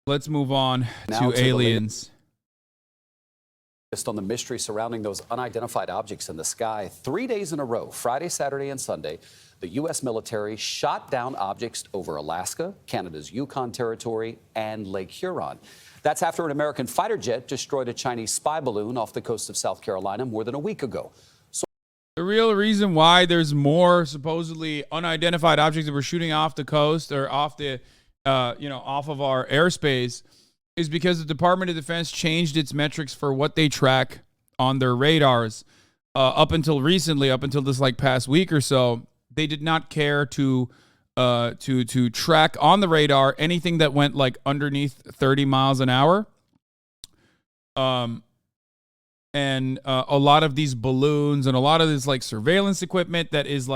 Let's move on Now to aliens. Just on the mystery surrounding those unidentified objects in the sky. 3 days in a row, Friday, Saturday, and Sunday, the U.S. military shot down objects over Alaska, Canada's Yukon Territory, and Lake Huron. That's after an American fighter jet destroyed a Chinese spy balloon off the coast of South Carolina more than a week ago. The real reason why there's more supposedly unidentified objects that we're shooting off the coast or off the, off of our airspace is because the Department of Defense changed its metrics for what they track on their radars. Up until recently, up until this past week or so, they did not care to track on the radar anything that went underneath 30 miles an hour. And a lot of these balloons and a lot of this surveillance equipment that is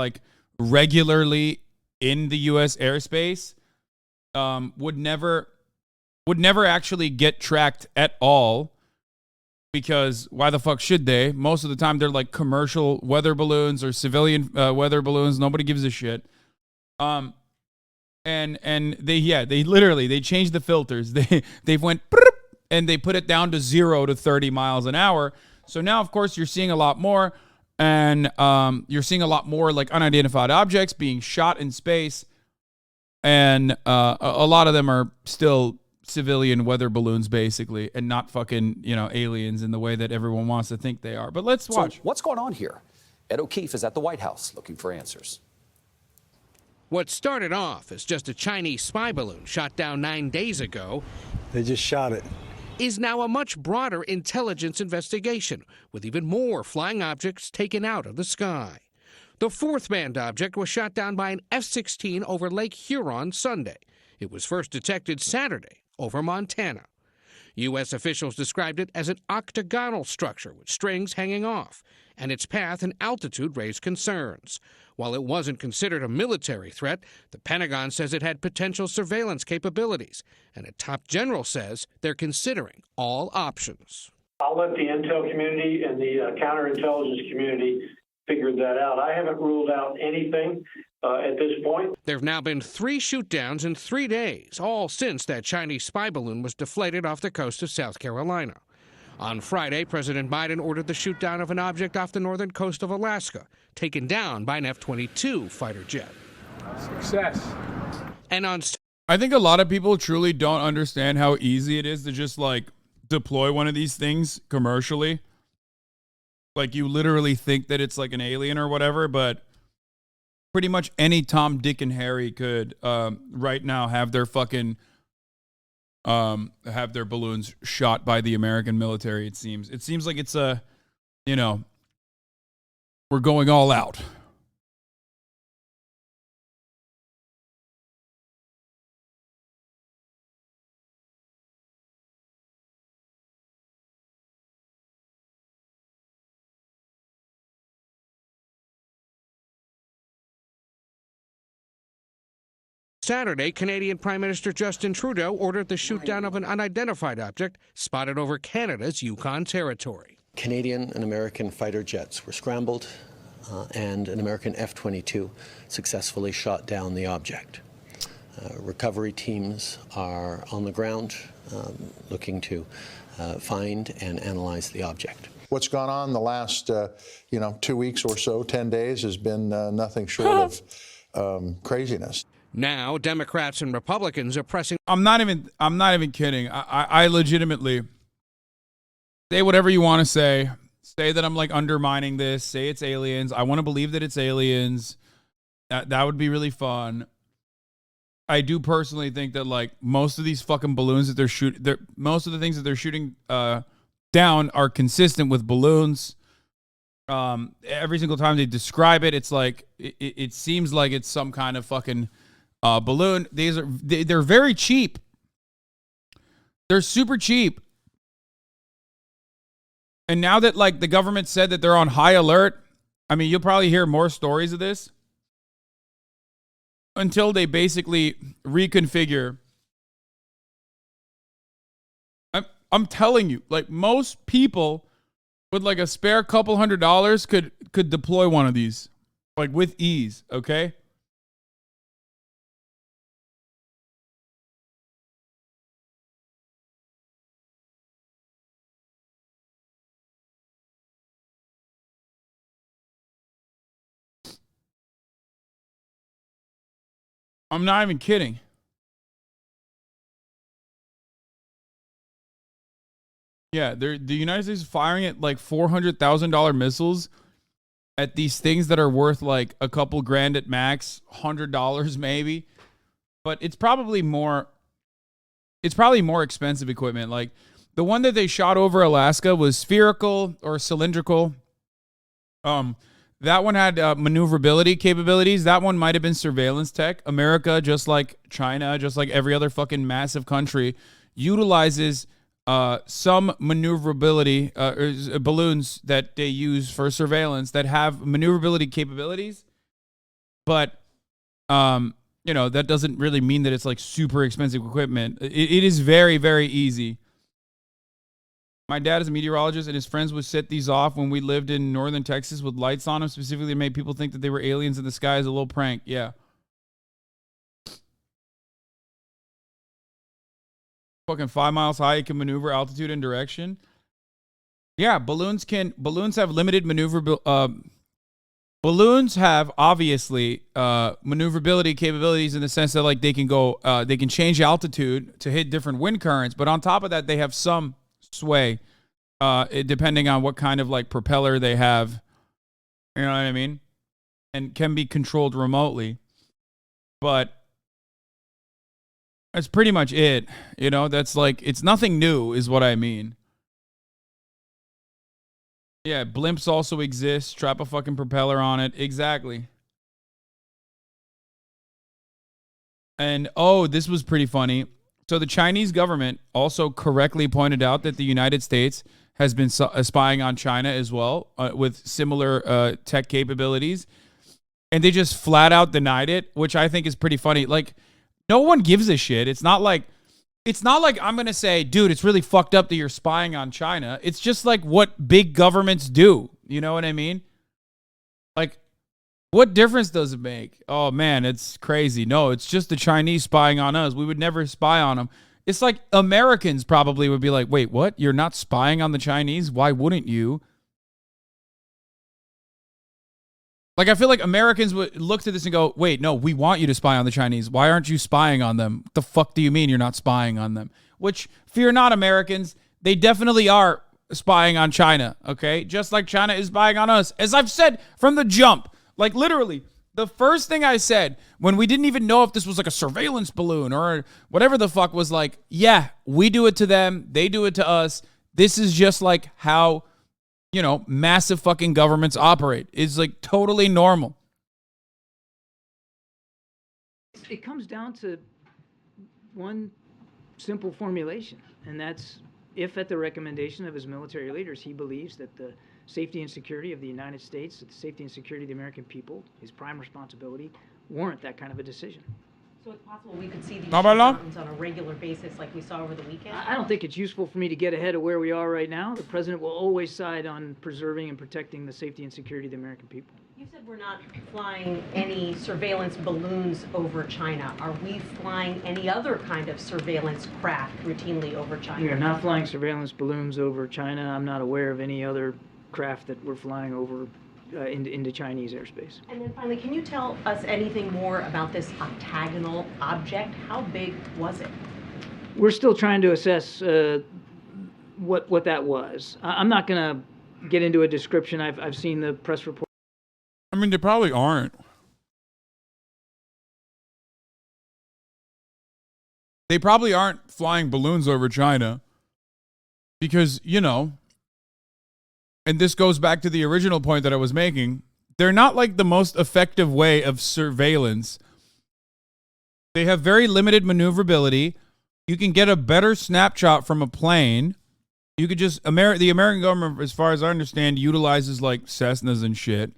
regularly in the U.S. airspace would never actually get tracked at all, because why the fuck should they? Most of the time they're commercial weather balloons or civilian weather balloons. Nobody gives a shit. And they literally changed the filters. They went and they put it down to 0 to 30 miles an hour. So now, of course, you're seeing a lot more, and you're seeing a lot more unidentified objects being shot in space, and a lot of them are still civilian weather balloons, basically, and not fucking aliens in the way that everyone wants to think they are. But let's watch. So what's going on here? Ed O'Keefe is at the White House looking for answers. What started off as just a Chinese spy balloon shot down 9 days ago, they just shot it, is now a much broader intelligence investigation, with even more flying objects taken out of the sky. The fourth manned object was shot down by an F-16 over Lake Huron Sunday. It was first detected Saturday over Montana. U.S. officials described it as an octagonal structure with strings hanging off, and its path and altitude raised concerns. While it wasn't considered a military threat, the Pentagon says it had potential surveillance capabilities, and a top general says they're considering all options. I'll let the intel community and the counterintelligence community figure that out. I haven't ruled out anything at this point. There have now been 3 shoot-downs in 3 days, all since that Chinese spy balloon was deflated off the coast of South Carolina. On Friday, President Biden ordered the shoot-down of an object off the northern coast of Alaska, taken down by an F-22 fighter jet. Success. And on I think a lot of people truly don't understand how easy it is to just deploy one of these things commercially. You literally think that it's an alien or whatever, but pretty much any Tom, Dick, and Harry could right now have their fucking have their balloons shot by the American military. It seems like it's we're going all out. Saturday, Canadian Prime Minister Justin Trudeau ordered the shoot-down of an unidentified object spotted over Canada's Yukon Territory. Canadian and American fighter jets were scrambled, and an American F-22 successfully shot down the object. Recovery teams are on the ground looking to find and analyze the object. What's gone on the last 2 weeks or so, 10 days, has been nothing short of craziness. Now, Democrats and Republicans are pressing. I'm not even kidding. I legitimately say whatever you want to say. Say that I'm undermining this. Say it's aliens. I want to believe that it's aliens. That would be really fun. I do personally think that most of these fucking balloons that they're shooting, most of the things that they're shooting down are consistent with balloons. Every single time they describe it, it's it seems like it's some kind of fucking balloon. They're very cheap. They're super cheap. And now that the government said that they're on high alert, I mean, you'll probably hear more stories of this until they basically reconfigure. I'm telling you, most people with a spare couple $100 could deploy one of these with ease, okay? I'm not even kidding. Yeah, the United States is firing at like $400,000 missiles at these things that are worth like a couple grand at max, $100 maybe. But it's probably more expensive equipment. Like the one that they shot over Alaska was spherical or cylindrical. That one had maneuverability capabilities. That one might have been surveillance tech. America, just like China, just like every other fucking massive country, utilizes some maneuverability balloons that they use for surveillance that have maneuverability capabilities. But, that doesn't really mean that it's like super expensive equipment. It is very, very easy. My dad is a meteorologist, and his friends would set these off when we lived in northern Texas with lights on them. Specifically, it made people think that they were aliens in the sky as a little prank. Yeah. Fucking 5 miles high, it can maneuver altitude and direction. Yeah, balloons have limited balloons have obviously maneuverability capabilities in the sense that like they can change altitude to hit different wind currents, but on top of that they have some sway depending on what kind of like propeller they have. You know what I mean? And can be controlled remotely. But that's pretty much it. That's like, it's nothing new is what I mean. Yeah, blimps also exist. Strap a fucking propeller on it. Exactly. And, this was pretty funny. So the Chinese government also correctly pointed out that the United States has been spying on China as well with similar tech capabilities. And they just flat out denied it, which I think is pretty funny. Like, no one gives a shit. It's not like I'm going to say, dude, it's really fucked up that you're spying on China. It's just like what big governments do. You know what I mean? Like, what difference does it make? Oh, man, it's crazy. No, it's just the Chinese spying on us. We would never spy on them. It's like Americans probably would be like, wait, what? You're not spying on the Chinese? Why wouldn't you? Like, I feel like Americans would look to this and go, wait, no, we want you to spy on the Chinese. Why aren't you spying on them? What the fuck do you mean you're not spying on them? Which, fear not, Americans, they definitely are spying on China, okay? Just like China is spying on us. As I've said from the jump, like literally, the first thing I said when we didn't even know if this was like a surveillance balloon or whatever the fuck was like, yeah, we do it to them. They do it to us. This is just like how massive fucking governments operate. It's like totally normal. It comes down to one simple formulation, and that's if at the recommendation of his military leaders, he believes that the safety and security of the United States, the safety and security of the American people, his prime responsibility, warrant that kind of a decision. So it's possible we could see these shutdowns on a regular basis like we saw over the weekend? I don't think it's useful for me to get ahead of where we are right now. The president will always side on preserving and protecting the safety and security of the American people. You said we're not flying any surveillance balloons over China. Are we flying any other kind of surveillance craft routinely over China? We are not flying surveillance balloons over China. I'm not aware of any other craft that we're flying over into Chinese airspace. And then finally, can you tell us anything more about this octagonal object? How big was it? We're still trying to assess what that was. I'm not going to get into a description. I've seen the press report. I mean, they probably aren't. They probably aren't flying balloons over China because, and this goes back to the original point that I was making, they're not like the most effective way of surveillance. They have very limited maneuverability. You can get a better snapshot from a plane. You could just, the American government, as far as I understand, utilizes like Cessnas and shit.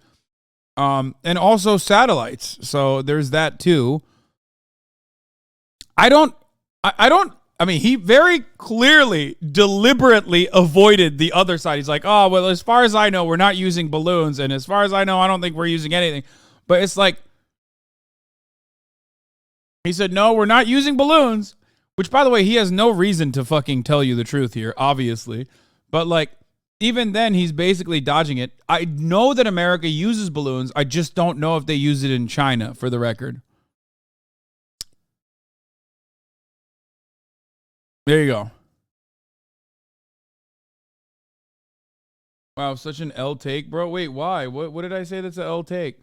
And also satellites. So there's that too. I mean, he very clearly, deliberately avoided the other side. He's like, oh, well, as far as I know, we're not using balloons. And as far as I know, I don't think we're using anything. But it's like, he said, no, we're not using balloons. Which, by the way, he has no reason to fucking tell you the truth here, obviously. But like, even then, he's basically dodging it. I know that America uses balloons. I just don't know if they use it in China, for the record. There you go. Wow, such an L take, bro. Wait, why? What did I say that's an L take?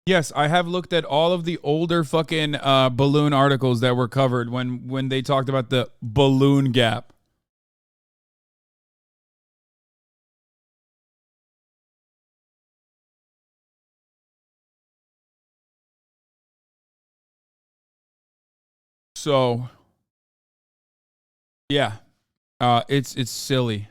Yes, I have looked at all of the older fucking balloon articles that were covered when they talked about the balloon gap. So, yeah, it's silly.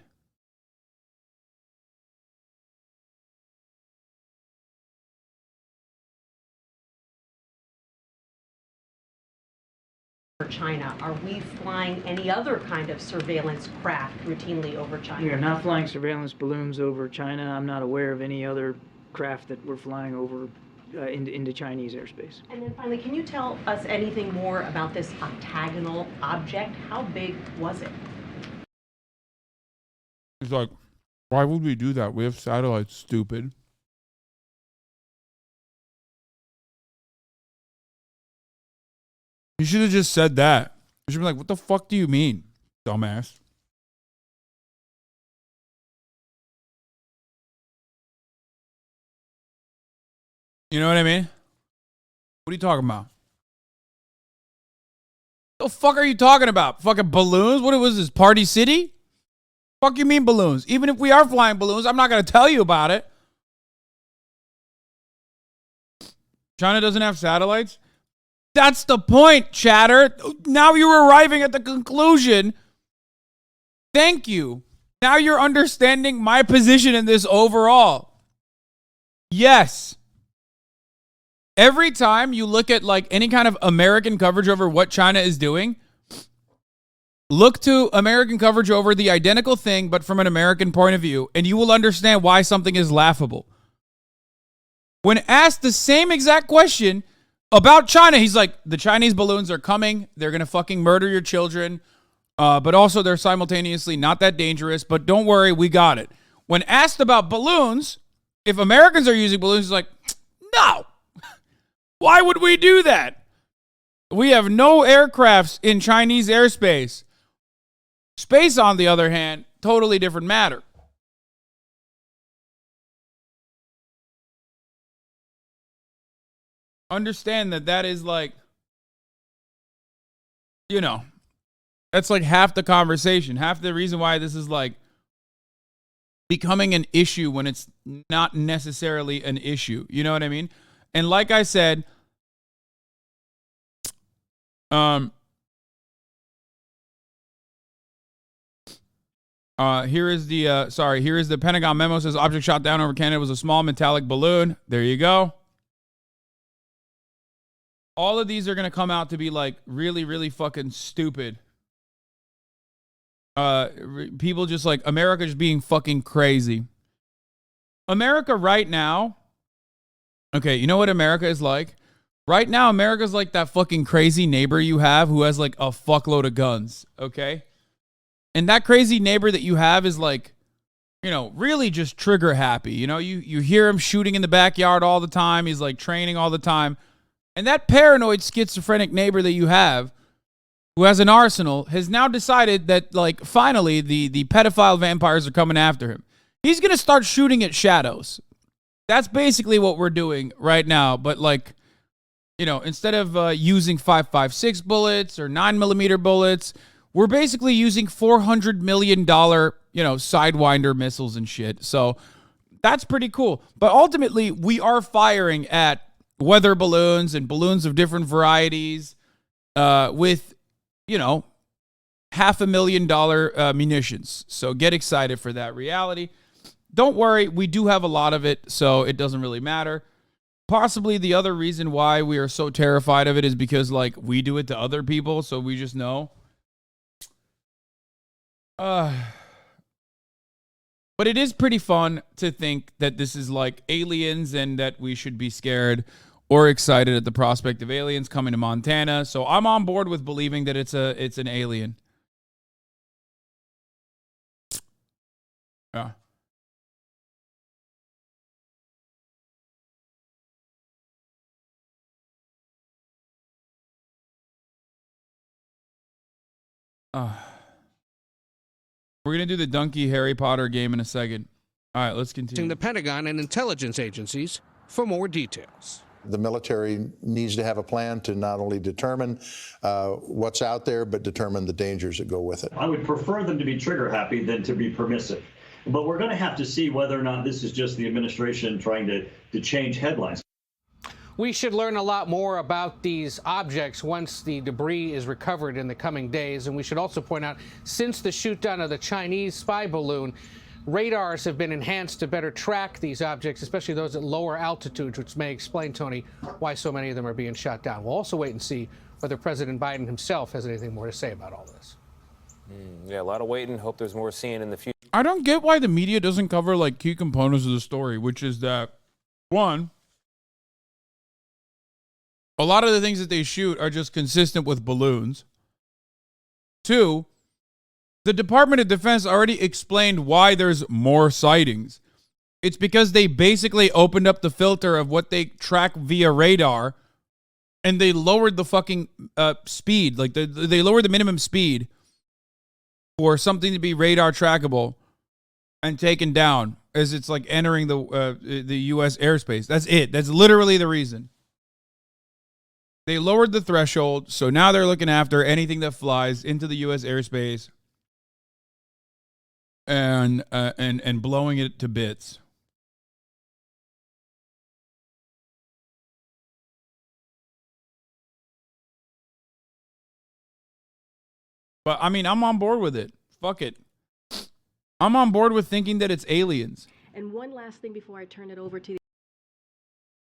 China. Are we flying any other kind of surveillance craft routinely over China? We are not flying surveillance balloons over China. I'm not aware of any other craft that we're flying over into Chinese airspace. And then finally, can you tell us anything more about this octagonal object? How big was it? It's like, why would we do that? We have satellites, stupid. You should have just said that. You should be like, what the fuck do you mean, dumbass? You know what I mean? What are you talking about? The fuck are you talking about? Fucking balloons? What was this, Party City? Fuck you mean balloons? Even if we are flying balloons, I'm not going to tell you about it. China doesn't have satellites? That's the point, chatter. Now you're arriving at the conclusion. Thank you. Now you're understanding my position in this overall. Yes. Every time you look at like any kind of American coverage over what China is doing, look to American coverage over the identical thing, but from an American point of view, and you will understand why something is laughable. When asked the same exact question about China, he's like, the Chinese balloons are coming. They're going to fucking murder your children. But also they're simultaneously not that dangerous. But don't worry, we got it. When asked about balloons, if Americans are using balloons, he's like, no. Why would we do that? We have no aircrafts in Chinese airspace. Space, on the other hand, totally different matter. Understand that is like, you know, that's like half the conversation. Half the reason why this is like becoming an issue when it's not necessarily an issue. You know what I mean? And like I said, here is the Pentagon memo. Says object shot down over Canada was a small metallic balloon. There you go. All of these are going to come out to be like really, really fucking stupid. People just like America just being fucking crazy. America right now. Okay, you know what America is like? Right now, America's like that fucking crazy neighbor you have who has like a fuckload of guns, okay? And that crazy neighbor that you have is like, you know, really just trigger happy. You know, you hear him shooting in the backyard all the time. He's like training all the time. And that paranoid schizophrenic neighbor that you have who has an arsenal has now decided that like finally the pedophile vampires are coming after him. He's going to start shooting at shadows. That's basically what we're doing right now. But like, you know, instead of using 5.56 bullets or 9mm bullets, we're basically using $400 million, you know, Sidewinder missiles and shit. So that's pretty cool. But ultimately, we are firing at weather balloons and balloons of different varieties with, you know, $500,000 munitions. So get excited for that reality. Don't worry, we do have a lot of it, so it doesn't really matter. Possibly the other reason why we are so terrified of it is because, like, we do it to other people, so we just know. But it is pretty fun to think that this is like aliens and that we should be scared or excited at the prospect of aliens coming to Montana. So I'm on board with believing that it's an alien. Yeah. We're going to do the donkey Harry Potter game in a second. All right, let's continue. The Pentagon and intelligence agencies for more details. The military needs to have a plan to not only determine what's out there, but determine the dangers that go with it. I would prefer them to be trigger happy than to be permissive. But we're going to have to see whether or not this is just the administration trying to change headlines. We should learn a lot more about these objects once the debris is recovered in the coming days. And we should also point out, since the shoot down of the Chinese spy balloon, radars have been enhanced to better track these objects, especially those at lower altitudes, which may explain, Tony, why so many of them are being shot down. We'll also wait and see whether President Biden himself has anything more to say about all this. Yeah, a lot of waiting. Hope there's more seeing in the future. I don't get why the media doesn't cover like key components of the story, which is that, one, a lot of the things that they shoot are just consistent with balloons. Two, the Department of Defense already explained why there's more sightings. It's because they basically opened up the filter of what they track via radar, and they lowered the fucking speed. Like they lowered the minimum speed for something to be radar trackable and taken down as it's like entering the U.S. airspace. That's it. That's literally the reason. They lowered the threshold, so now they're looking after anything that flies into the U.S. airspace and blowing it to bits. But I mean, I'm on board with it. Fuck it. I'm on board with thinking that it's aliens. And one last thing before I turn it over to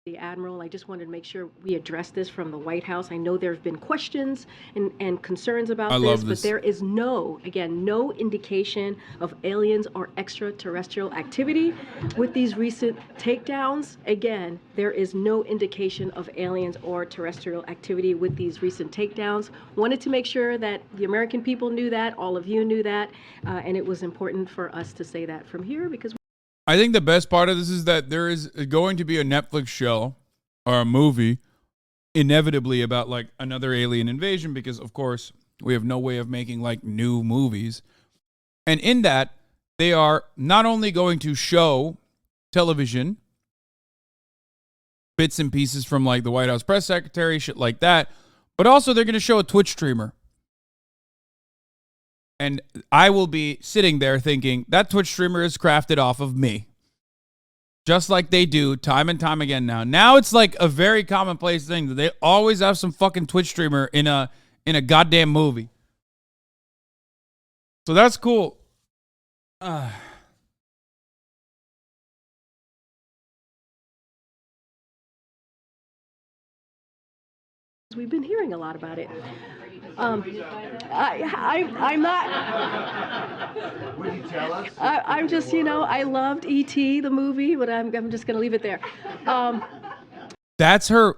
the Admiral, I just wanted to make sure we address this from the White House. I know there have been questions and concerns about this, but there is no indication of aliens or extraterrestrial activity with these recent takedowns. Again, there is no indication of aliens or terrestrial activity with these recent takedowns. Wanted to make sure that the American people knew that, all of you knew that, and it was important for us to say that from here because I think the best part of this is that there is going to be a Netflix show or a movie inevitably about like another alien invasion because, of course, we have no way of making like new movies. And in that, they are not only going to show television, bits and pieces from like the White House press secretary, shit like that, but also they're going to show a Twitch streamer. And I will be sitting there thinking, that Twitch streamer is crafted off of me. Just like they do time and time again now. Now it's like a very commonplace thing that they always have some fucking Twitch streamer in a goddamn movie. So that's cool. we've been hearing a lot about it. I'm not. Would you tell us? I'm just, I loved E.T. the movie, but I'm just going to leave it there. That's her.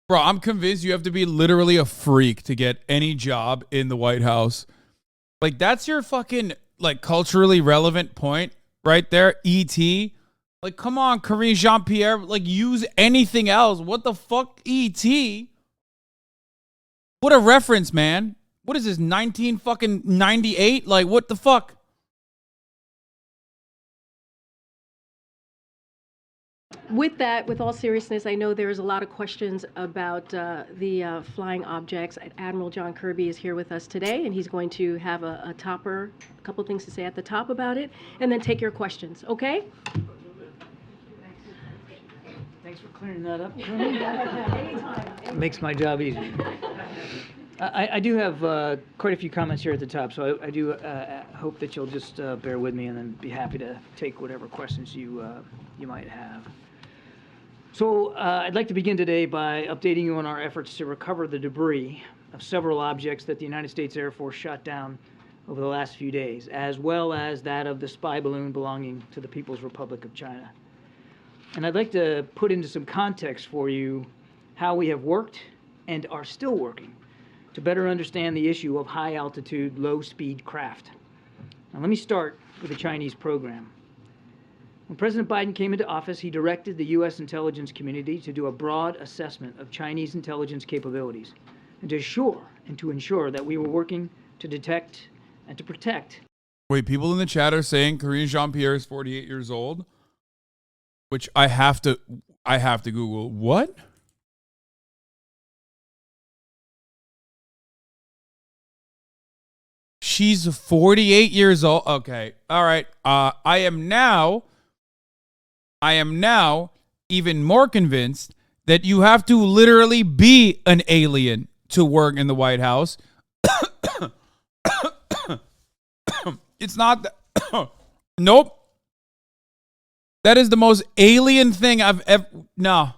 Bro, I'm convinced you have to be literally a freak to get any job in the White House. Like, that's your fucking, like, culturally relevant point right there, E.T. Like, come on, Karine Jean-Pierre, like, use anything else. What the fuck, E.T.? What a reference, man. What is this, 1998? Like, what the fuck? With that, with all seriousness, I know there's a lot of questions about the flying objects. Admiral John Kirby is here with us today, and he's going to have a couple things to say at the top about it, and then take your questions, okay? Thanks for clearing that up. Makes my job easier. I do have quite a few comments here at the top, so I do hope that you'll just bear with me and then be happy to take whatever questions you might have. So I'd like to begin today by updating you on our efforts to recover the debris of several objects that the United States Air Force shot down over the last few days, as well as that of the spy balloon belonging to the People's Republic of China. And I'd like to put into some context for you how we have worked and are still working to better understand the issue of high-altitude, low-speed craft. Now, let me start with the Chinese program. When President Biden came into office, he directed the U.S. intelligence community to do a broad assessment of Chinese intelligence capabilities and to ensure that we were working to detect and to protect. Wait, people in the chat are saying Korean Jean-Pierre is 48 years old, which I have to Google. What? She's 48 years old. Okay. All right. I am now even more convinced that you have to literally be an alien to work in the White House. It's not that. Nope. That is the most alien thing I've ever. No.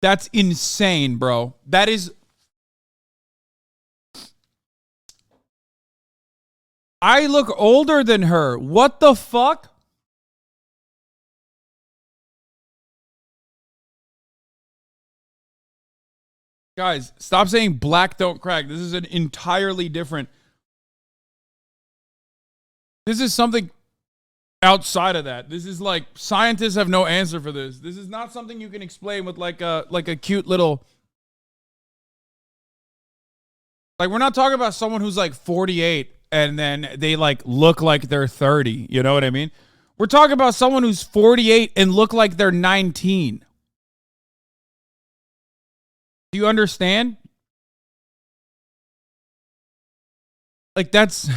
That's insane, bro. That is. I look older than her. What the fuck? Guys, stop saying black don't crack. This is an entirely different. This is something outside of that. This is like scientists have no answer for this. This is not something you can explain with like a cute little. Like, we're not talking about someone who's like 48 and then they like look like they're 30. You know what I mean? We're talking about someone who's 48 and look like they're 19. Do you understand? Like, that's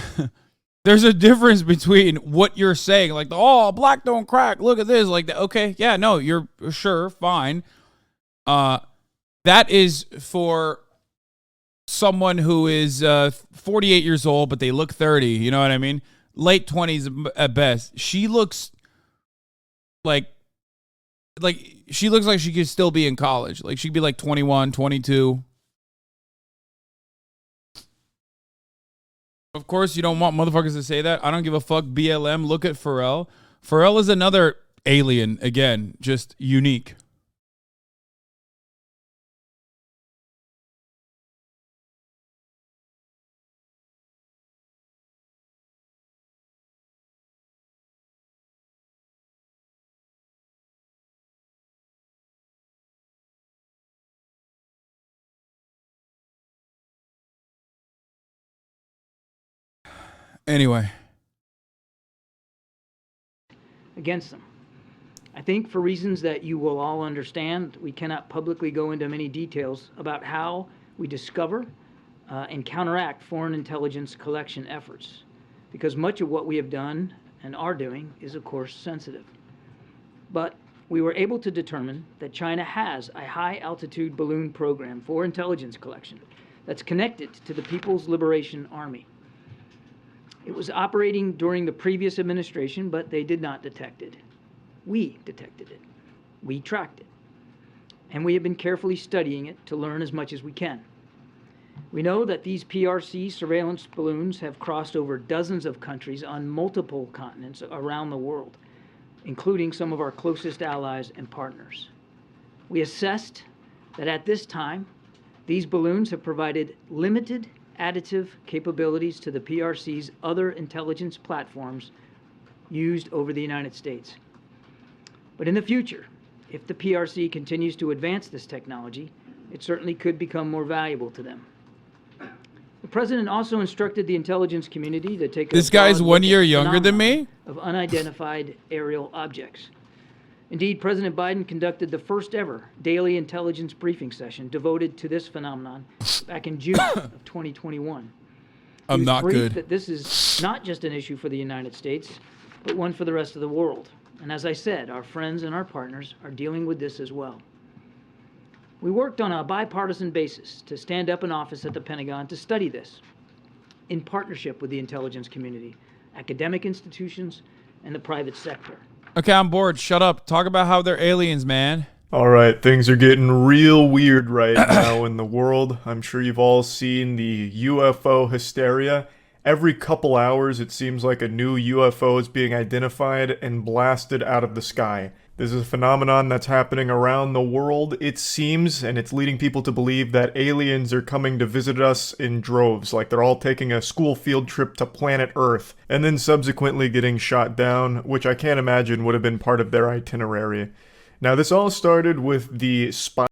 there's a difference between what you're saying, like, oh, black don't crack. Look at this, like, okay, yeah, no, you're sure, fine. That is for someone who is 48 years old, but they look 30. You know what I mean? Late 20s at best. She looks like she looks like she could still be in college. Like, she'd be like 21, 22. Of course, you don't want motherfuckers to say that. I don't give a fuck. BLM, look at Pharrell. Pharrell is another alien, again, just unique. Anyway. Against them. I think for reasons that you will all understand, we cannot publicly go into many details about how we discover and counteract foreign intelligence collection efforts, because much of what we have done and are doing is, of course, sensitive. But we were able to determine that China has a high-altitude balloon program for intelligence collection that's connected to the People's Liberation Army. It was operating during the previous administration, but they did not detect it. We detected it. We tracked it. And we have been carefully studying it to learn as much as we can. We know that these PRC surveillance balloons have crossed over dozens of countries on multiple continents around the world, including some of our closest allies and partners. We assessed that at this time, these balloons have provided limited additive capabilities to the PRC's other intelligence platforms used over the United States. But in the future, if the PRC continues to advance this technology, it certainly could become more valuable to them. The president also instructed the intelligence community to take this guy's 1 year younger than me of unidentified aerial objects. Indeed, President Biden conducted the first ever daily intelligence briefing session devoted to this phenomenon back in June of 2021. I'm not good. That this is not just an issue for the United States, but one for the rest of the world. And as I said, our friends and our partners are dealing with this as well. We worked on a bipartisan basis to stand up an office at the Pentagon to study this, in partnership with the intelligence community, academic institutions, and the private sector. Okay, I'm bored. Shut up. Talk about how they're aliens, man. All right, things are getting real weird right now in the world. I'm sure you've all seen the UFO hysteria. Every couple hours, it seems like a new UFO is being identified and blasted out of the sky. This is a phenomenon that's happening around the world, it seems, and it's leading people to believe that aliens are coming to visit us in droves, like they're all taking a school field trip to planet Earth, and then subsequently getting shot down, which I can't imagine would have been part of their itinerary. Now, this all started with the spy...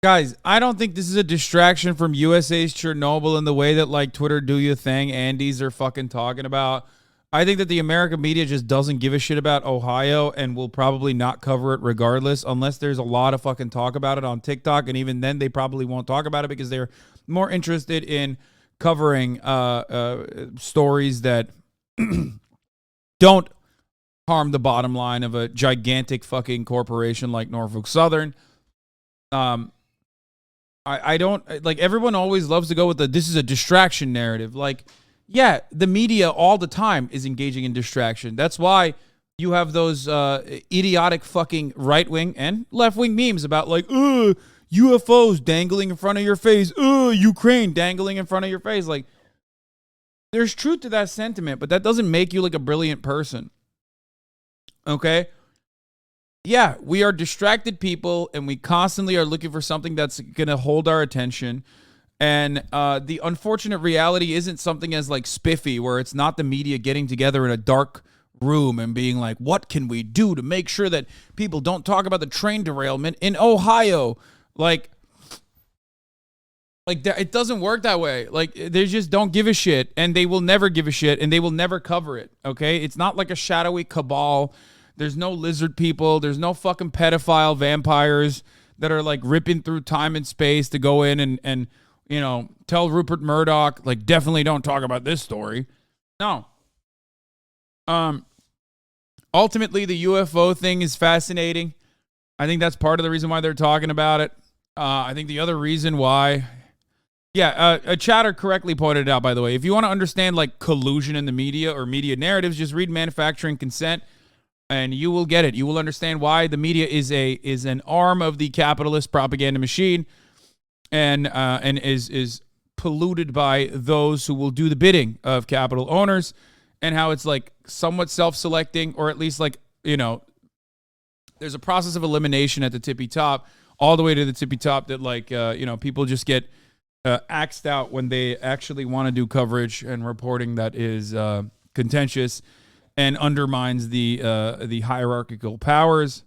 Guys, I don't think this is a distraction from USA's Chernobyl in the way that, like, Twitter do your thing, Andes are fucking talking about. I think that the American media just doesn't give a shit about Ohio and will probably not cover it regardless, unless there's a lot of fucking talk about it on TikTok, and even then they probably won't talk about it because they're more interested in covering stories that don't harm the bottom line of a gigantic fucking corporation like Norfolk Southern. I don't, like, everyone always loves to go with this is a distraction narrative. Like, yeah, the media all the time is engaging in distraction. That's why you have those idiotic fucking right-wing and left-wing memes about, like, UFOs dangling in front of your face. Ukraine dangling in front of your face. Like, there's truth to that sentiment, but that doesn't make you, like, a brilliant person. Okay? Yeah, we are distracted people, and we constantly are looking for something that's going to hold our attention. And the unfortunate reality isn't something as, like, spiffy, where it's not the media getting together in a dark room and being like, what can we do to make sure that people don't talk about the train derailment in Ohio? Like it doesn't work that way. Like, they just don't give a shit, and they will never give a shit, and they will never cover it, okay? It's not like a shadowy cabal. There's no lizard people. There's no fucking pedophile vampires that are, like, ripping through time and space to go in and you know, tell Rupert Murdoch, like, definitely don't talk about this story. No. Ultimately, the UFO thing is fascinating. I think that's part of the reason why they're talking about it. I think the other reason why... Yeah, a chatter correctly pointed it out, by the way. If you want to understand, like, collusion in the media or media narratives, just read Manufacturing Consent, and you will get it. You will understand why the media is an arm of the capitalist propaganda machine, and is polluted by those who will do the bidding of capital owners, and how it's, like, somewhat self-selecting, or at least, like, you know, there's a process of elimination at the tippy top, all the way to the tippy top that, like, you know, people just get axed out when they actually want to do coverage and reporting that is contentious and undermines the hierarchical powers.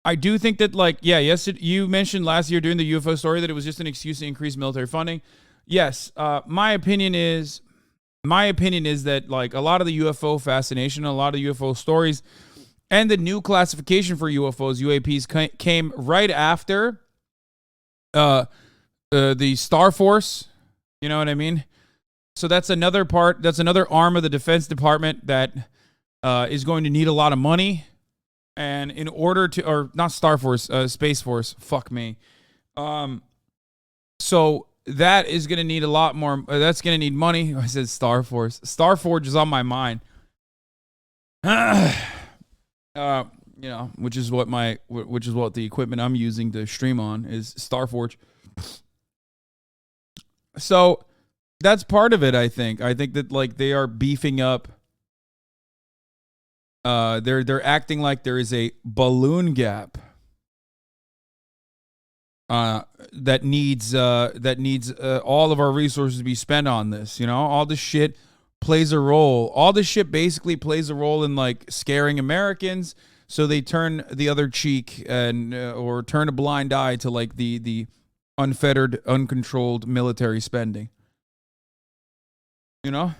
I do think that, like, yeah, yes, you mentioned last year during the UFO story that it was just an excuse to increase military funding. Yes, my opinion is that, like, a lot of the UFO fascination, a lot of UFO stories, and the new classification for UFOs, UAPs, came right after the Star Force. You know what I mean? So that's another part. That's another arm of the Defense Department that is going to need a lot of money. And in order to, or not Star Force, Space Force, fuck me. So that is going to need a lot more. That's going to need money. I said Star Force. Star Forge is on my mind. You know, which is what the equipment I'm using to stream on is Starforge. So that's part of it, I think. I think that, like, they are beefing up. They're acting like there is a balloon gap that needs all of our resources to be spent on this. You know, all this shit plays a role. All this shit basically plays a role in, like, scaring Americans, so they turn the other cheek and or turn a blind eye to, like, the unfettered, uncontrolled military spending. You know?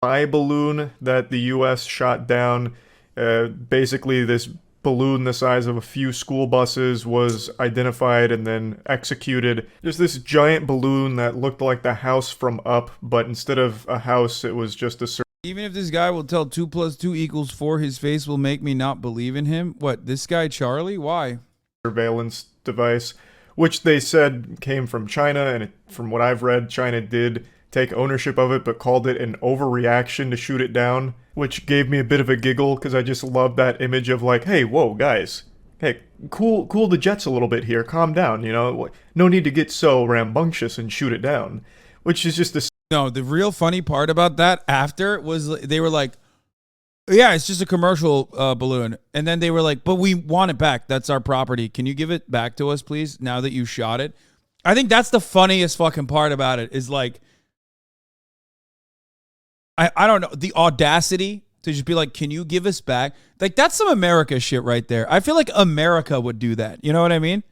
Spy balloon that the U.S. shot down. Basically, this balloon the size of a few school buses was identified and then executed. Just this giant balloon that looked like the house from Up, but instead of a house, it was just a... Even if this guy will tell 2 + 2 = 4, his face will make me not believe in him. What, this guy Charlie? Why? Surveillance device, which they said came from China, and from what I've read, China did take ownership of it, but called it an overreaction to shoot it down, which gave me a bit of a giggle, because I just love that image of, like, hey, whoa, guys, hey, cool the jets a little bit here, calm down, you know, no need to get so rambunctious and shoot it down, which is just a No, the real funny part about that after was they were like, yeah, it's just a commercial balloon. And then they were like, but we want it back. That's our property. Can you give it back to us, please, now that you shot it? I think that's the funniest fucking part about it is like, I don't know, the audacity to just be like, can you give us back? Like, that's some America shit right there. I feel like America would do that. You know what I mean?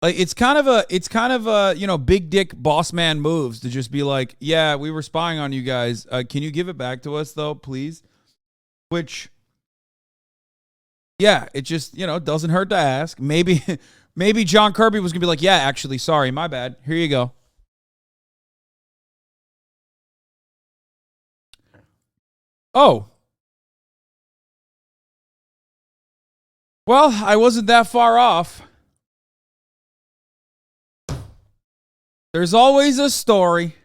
Like, it's kind of a, you know, big dick boss man moves to just be like, yeah, we were spying on you guys. Can you give it back to us though, please? Which, yeah, it just, you know, doesn't hurt to ask. Maybe John Kirby was gonna be like, yeah, actually, sorry, my bad. Here you go. Oh. Well, I wasn't that far off. There's always a story.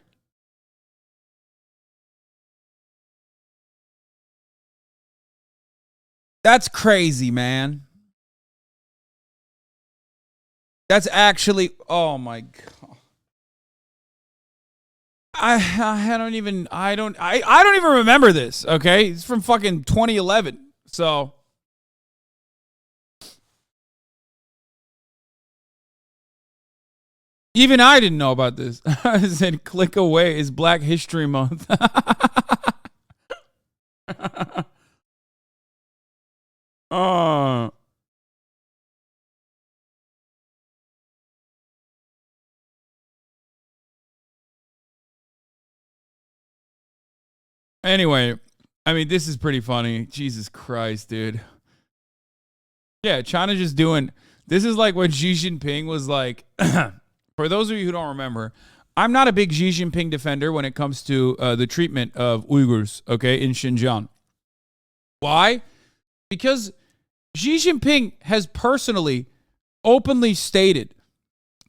That's crazy, man. That's actually, oh my God. I don't even remember this, okay? It's from fucking 2011. So even I didn't know about this. I said click away is Black History Month. Anyway, I mean, this is pretty funny. Jesus Christ, dude. Yeah, China just doing... This is like when Xi Jinping was like... For those of you who don't remember, I'm not a big Xi Jinping defender when it comes to the treatment of Uyghurs, okay, in Xinjiang. Why? Because Xi Jinping has personally, openly stated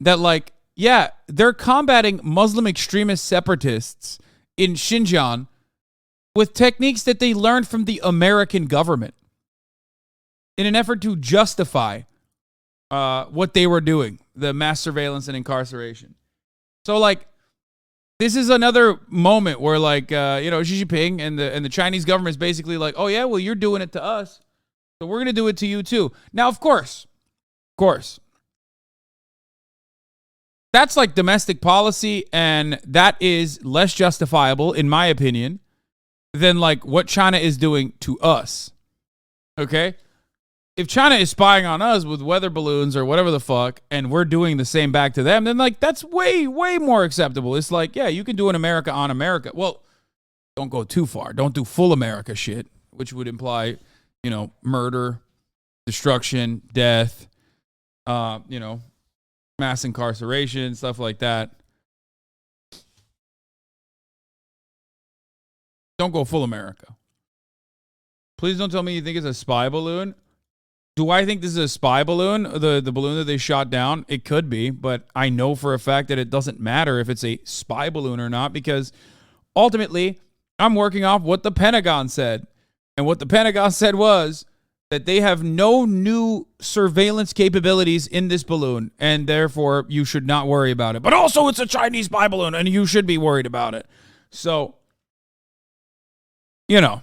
that, like, yeah, they're combating Muslim extremist separatists in Xinjiang with techniques that they learned from the American government in an effort to justify what they were doing, the mass surveillance and incarceration. So, like, this is another moment where, like, you know, Xi Jinping and the Chinese government is basically like, oh, yeah, well, you're doing it to us, so we're going to do it to you, too. Now, of course, that's like domestic policy, and that is less justifiable, in my opinion, than like what China is doing to us. Okay? If China is spying on us with weather balloons or whatever the fuck, and we're doing the same back to them, then like that's way, way more acceptable. It's like, yeah, you can do an America on America. Well, don't go too far. Don't do full America shit, which would imply, you know, murder, destruction, death, you know, mass incarceration, stuff like that. Don't go full America. Please don't tell me you think it's a spy balloon. Do I think this is a spy balloon? The balloon that they shot down? It could be, but I know for a fact that it doesn't matter if it's a spy balloon or not, because ultimately I'm working off what the Pentagon said. And what the Pentagon said was that they have no new surveillance capabilities in this balloon, and therefore you should not worry about it. But also it's a Chinese spy balloon, and you should be worried about it. So, you know,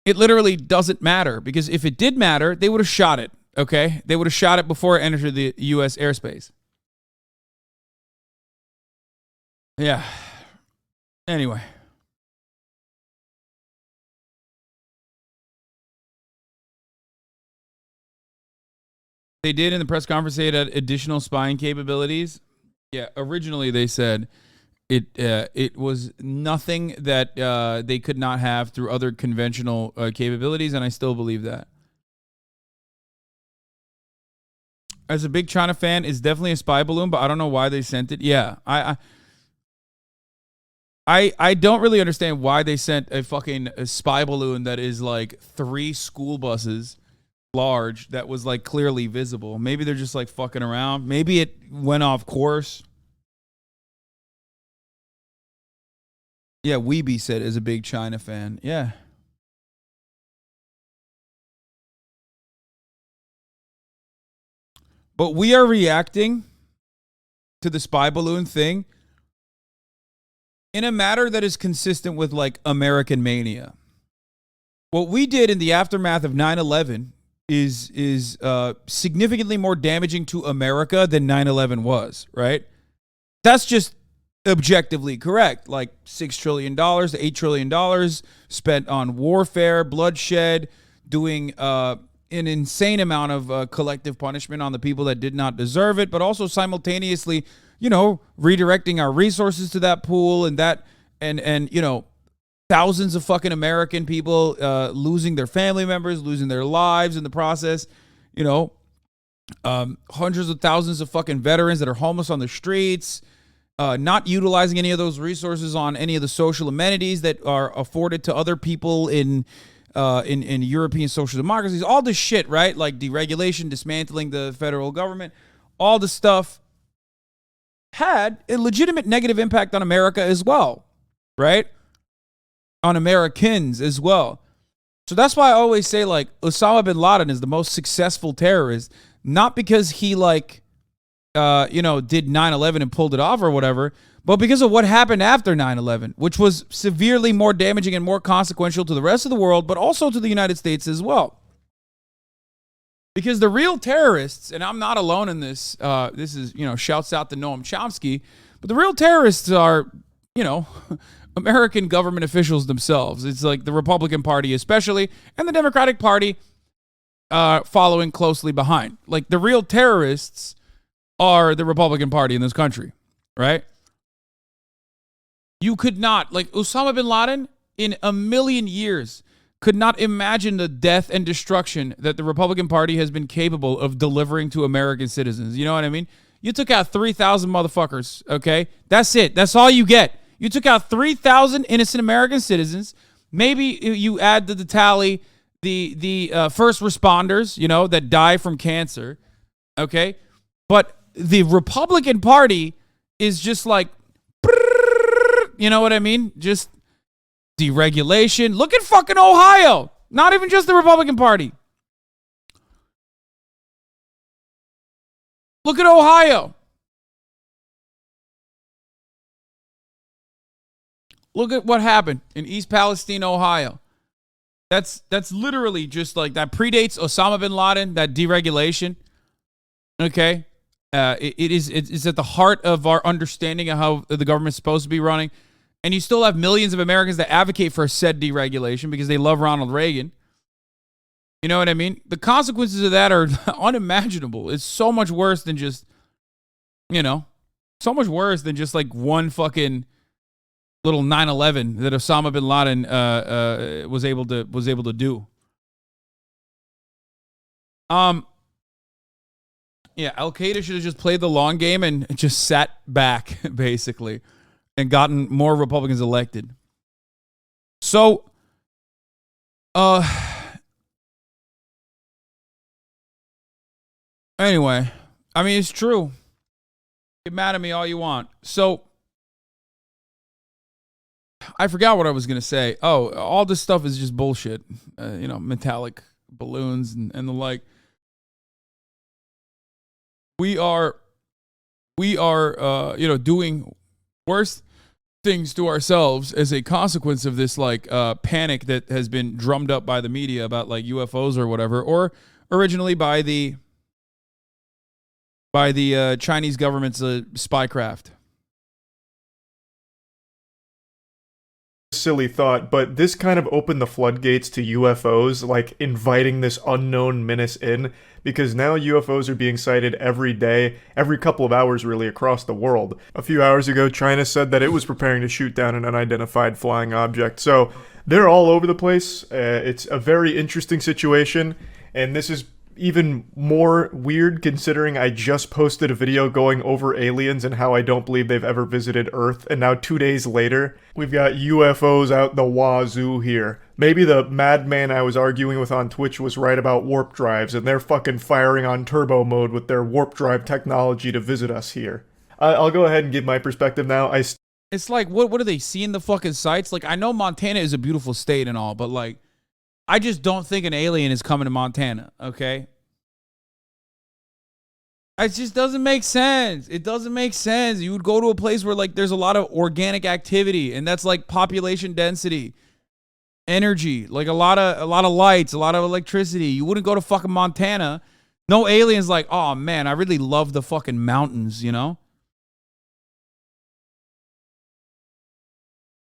it literally doesn't matter, because if it did matter, they would have shot it, okay? They would have shot it before it entered the U.S. airspace. Yeah. Anyway. They did in the press conference, they had additional spying capabilities. Yeah, originally they said it was nothing that they could not have through other conventional capabilities, and I still believe that. As a big China fan, it's definitely a spy balloon, but I don't know why they sent it. Yeah, I don't really understand why they sent a spy balloon that is like 3 school buses large that was like clearly visible. Maybe they're just like fucking around. Maybe it went off course. Yeah, Weeby said is a big China fan. Yeah. But we are reacting to the spy balloon thing in a matter that is consistent with like American mania. What we did in the aftermath of 9/11 is significantly more damaging to America than 9/11 was, right? That's just objectively correct. Like $6 trillion to $8 trillion spent on warfare, bloodshed, doing an insane amount of collective punishment on the people that did not deserve it, but also simultaneously, you know, redirecting our resources to that pool and you know, thousands of fucking American people losing their family members, losing their lives in the process, you know, hundreds of thousands of fucking veterans that are homeless on the streets, not utilizing any of those resources on any of the social amenities that are afforded to other people in European social democracies, all this shit, right? Like deregulation, dismantling the federal government, all the stuff had a legitimate negative impact on America as well, right? On Americans as well. So that's why I always say like Osama bin Laden is the most successful terrorist, not because he like, you know, did 9/11 and pulled it off or whatever, but because of what happened after 9/11, which was severely more damaging and more consequential to the rest of the world, but also to the United States as well. Because the real terrorists, and I'm not alone in this, this is, you know, shouts out to Noam Chomsky, but the real terrorists are, you know, American government officials themselves. It's like the Republican Party especially, and the Democratic Party following closely behind. Like the real terrorists are the Republican Party in this country, right? You could not, like Osama bin Laden in a million years could not imagine the death and destruction that the Republican Party has been capable of delivering to American citizens. You know what I mean? You took out 3,000 motherfuckers, okay? That's it. That's all you get. You took out 3,000 innocent American citizens. Maybe you add to the tally the first responders, you know, that die from cancer, okay? But the Republican Party is just like, you know what I mean? Just deregulation. Look at fucking Ohio. Not even just the Republican Party. Look at Ohio. Look at what happened in East Palestine, Ohio. That's literally just like that predates Osama bin Laden, that deregulation. Okay. It's at the heart of our understanding of how the government's supposed to be running. And you still have millions of Americans that advocate for said deregulation because they love Ronald Reagan. You know what I mean? The consequences of that are unimaginable. It's so much worse than just, you know, so much worse than just like one fucking little 9/11 that Osama bin Laden was able to do. Yeah, Al-Qaeda should have just played the long game and just sat back, basically, and gotten more Republicans elected. So, anyway, I mean, it's true. Get mad at me all you want. So, I forgot what I was going to say. Oh, all this stuff is just bullshit. You know, metallic balloons and the like. We are, you know, doing worse things to ourselves as a consequence of this, like, panic that has been drummed up by the media about, like, UFOs or whatever, or originally by the Chinese government's spycraft. Silly thought, but this kind of opened the floodgates to UFOs, like inviting this unknown menace in, because now UFOs are being sighted every day, every couple of hours really, across the world. A few hours ago, China said that it was preparing to shoot down an unidentified flying object, so they're all over the place. It's a very interesting situation, and this is even more weird considering I just posted a video going over aliens and how I don't believe they've ever visited Earth, and now 2 days later, we've got UFOs out the wazoo here. Maybe the madman I was arguing with on Twitch was right about warp drives, and they're fucking firing on turbo mode with their warp drive technology to visit us here. I'll go ahead and give my perspective now. It's like, what do they see in the fucking sights? Like, I know Montana is a beautiful state and all, but like, I just don't think an alien is coming to Montana, okay? It just doesn't make sense. It doesn't make sense. You would go to a place where like there's a lot of organic activity, and that's like population density, energy, like a lot of lights, a lot of electricity. You wouldn't go to fucking Montana. No aliens like, oh man, I really love the fucking mountains, you know?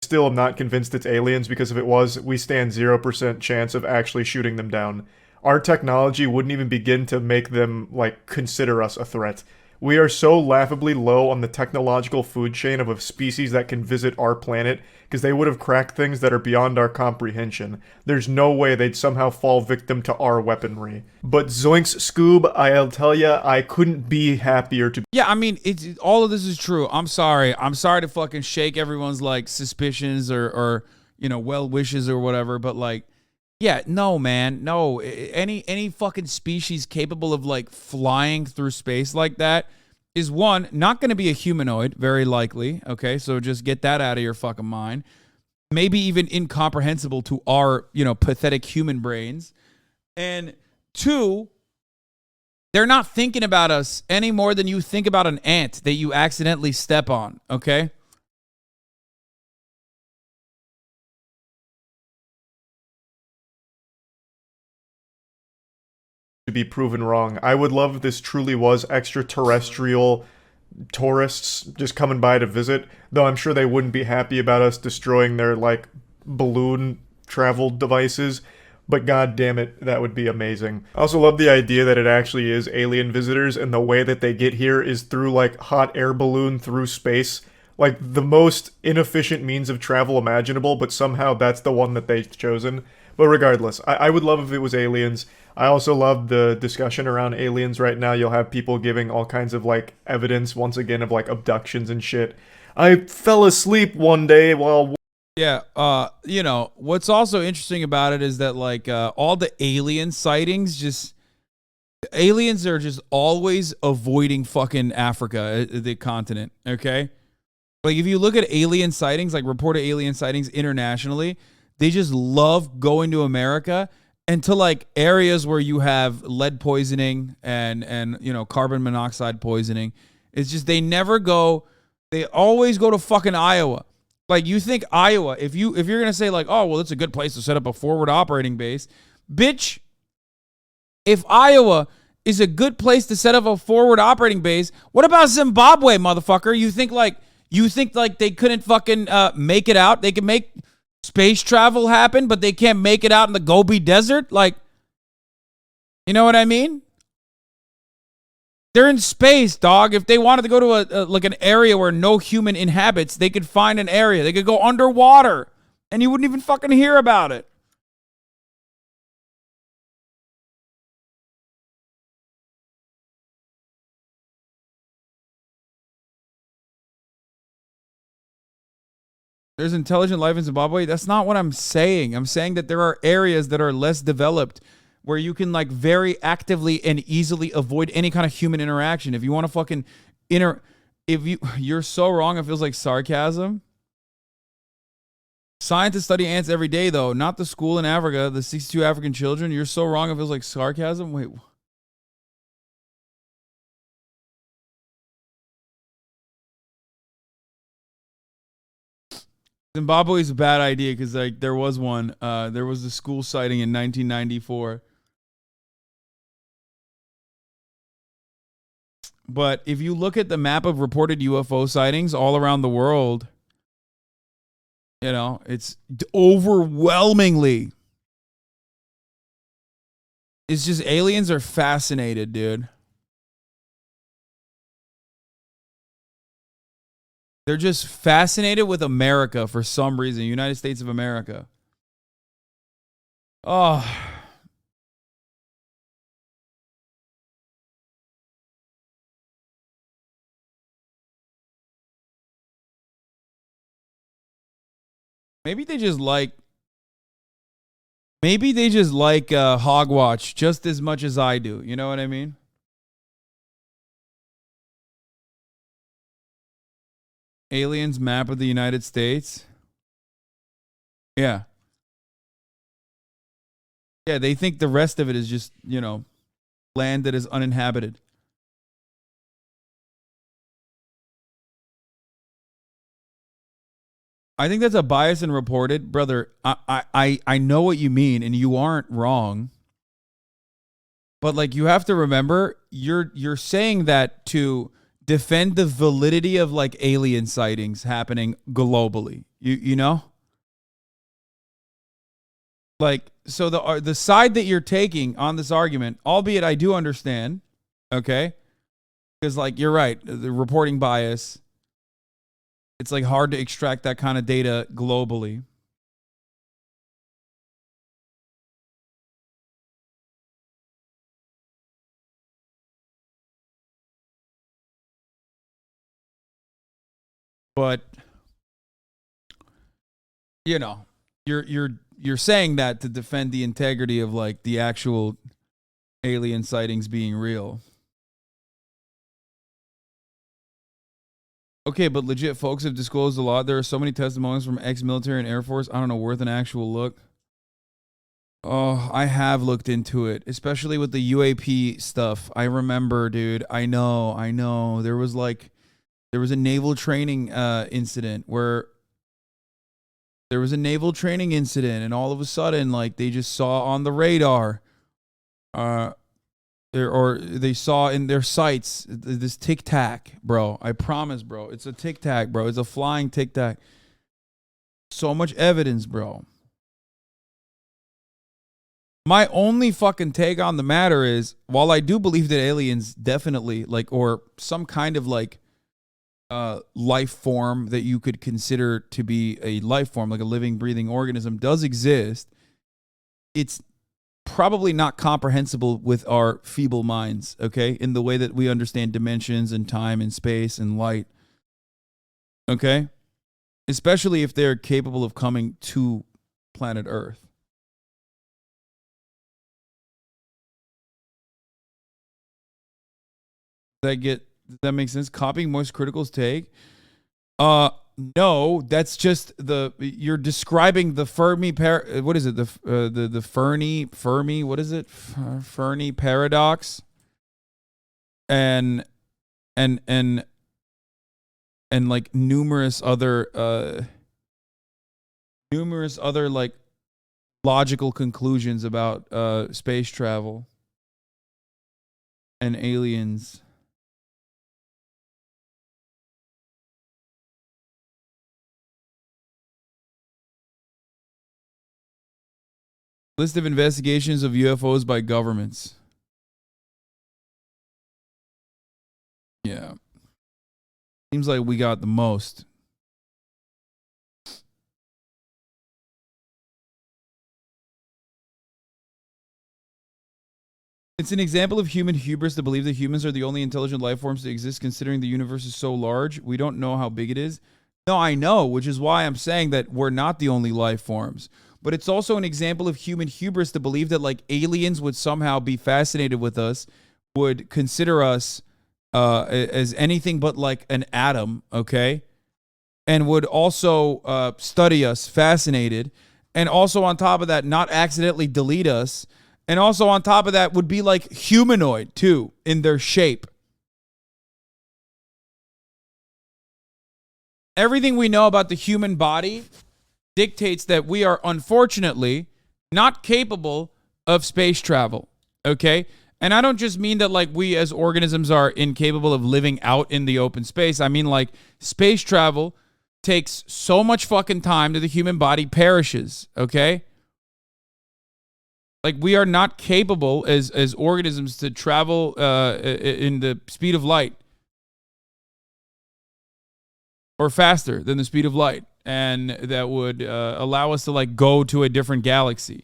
Still am not convinced it's aliens, because if it was, we stand 0% chance of actually shooting them down. Our technology wouldn't even begin to make them, like, consider us a threat. We are so laughably low on the technological food chain of a species that can visit our planet, because they would have cracked things that are beyond our comprehension. There's no way they'd somehow fall victim to our weaponry. But zoinks, Scoob, I'll tell ya, I couldn't be happier to... Yeah, I mean, it's all of this is true. I'm sorry. I'm sorry to fucking shake everyone's, like, suspicions or you know, well wishes or whatever, but, like, yeah, no, man, no. Any fucking species capable of like flying through space like that is one, not going to be a humanoid, very likely. Okay, so just get that out of your fucking mind. Maybe even incomprehensible to our, you know, pathetic human brains. And two, they're not thinking about us any more than you think about an ant that you accidentally step on. Okay. To be proven wrong. I would love if this truly was extraterrestrial tourists just coming by to visit, though I'm sure they wouldn't be happy about us destroying their, like, balloon travel devices, but god damn it, that would be amazing. I also love the idea that it actually is alien visitors, and the way that they get here is through, like, hot air balloon through space. Like, the most inefficient means of travel imaginable, but somehow that's the one that they've chosen. But regardless, I would love if it was aliens. I also love the discussion around aliens right now. You'll have people giving all kinds of, like, evidence, once again, of, like, abductions and shit. I fell asleep one day while... Yeah, you know, what's also interesting about it is that, like, all the alien sightings just... Aliens are just always avoiding fucking Africa, the continent, okay? Like, if you look at alien sightings, like, reported alien sightings internationally, they just love going to America and to, like, areas where you have lead poisoning and you know, carbon monoxide poisoning. It's just they never go, they always go to fucking Iowa. Like, you think Iowa, if you're going to say, like, oh, well, it's a good place to set up a forward operating base. Bitch, if Iowa is a good place to set up a forward operating base, what about Zimbabwe, motherfucker? You think they couldn't fucking make it out? They can make space travel happen, but they can't make it out in the Gobi Desert? Like, you know what I mean? They're in space, dog. If they wanted to go to like an area where no human inhabits, they could find an area. They could go underwater, and you wouldn't even fucking hear about it. There's intelligent life in Zimbabwe. That's not what I'm saying. I'm saying that there are areas that are less developed where you can, like, very actively and easily avoid any kind of human interaction. If you want to fucking you're so wrong, it feels like sarcasm. Scientists study ants every day, though, not the school in Africa, the 62 African children. You're so wrong, it feels like sarcasm. Wait. Zimbabwe is a bad idea because, like, there was a school sighting in 1994. But if you look at the map of reported UFO sightings all around the world, you know, it's overwhelmingly, it's just aliens are fascinated, dude. They're just fascinated with America for some reason, United States of America. Oh. Maybe they just like Hogwatch just as much as I do. You know what I mean? Aliens map of the United States. Yeah. Yeah, they think the rest of it is just, you know, land that is uninhabited. I think that's a bias and reported, brother. I know what you mean, and you aren't wrong. But like, you have to remember, you're saying that to defend the validity of like alien sightings happening globally. You know? Like, so the side that you're taking on this argument, albeit I do understand, okay? Because like, you're right, the reporting bias, it's like hard to extract that kind of data globally. But you know, you're saying that to defend the integrity of like the actual alien sightings being real. Okay, but legit folks have disclosed a lot. There are so many testimonies from ex-military and Air Force. I don't know, worth an actual look. Oh, I have looked into it, especially with the UAP stuff. I remember, dude. I know. There was a naval training incident where and all of a sudden, like, they just saw on the radar, or they saw in their sights this Tic Tac, bro. I promise, bro. It's a Tic Tac, bro. It's a flying Tic Tac. So much evidence, bro. My only fucking take on the matter is, while I do believe that aliens definitely, like, or some kind of like life form that you could consider to be a life form, like a living, breathing organism, does exist, it's probably not comprehensible with our feeble minds, okay? In the way that we understand dimensions and time and space and light, okay? Especially if they're capable of coming to planet Earth. Does that make sense? Copying Moist Critical's take? No, that's just you're describing the Fermi what is it? The Fermi, what is it? Fermi paradox. And like numerous other like logical conclusions about space travel and aliens. List of investigations of UFOs by governments. Yeah. Seems like we got the most. It's an example of human hubris to believe that humans are the only intelligent life forms to exist, considering the universe is so large. We don't know how big it is. No, I know, which is why I'm saying that we're not the only life forms. But it's also an example of human hubris to believe that like aliens would somehow be fascinated with us, would consider us as anything but like an atom, okay? And would also study us, fascinated. And also on top of that, not accidentally delete us. And also on top of that would be like humanoid too in their shape. Everything we know about the human body dictates that we are unfortunately not capable of space travel, okay? And I don't just mean that like we as organisms are incapable of living out in the open space. I mean like space travel takes so much fucking time that the human body perishes, okay? Like we are not capable as organisms to travel in the speed of light or faster than the speed of light. And that would allow us to like go to a different galaxy.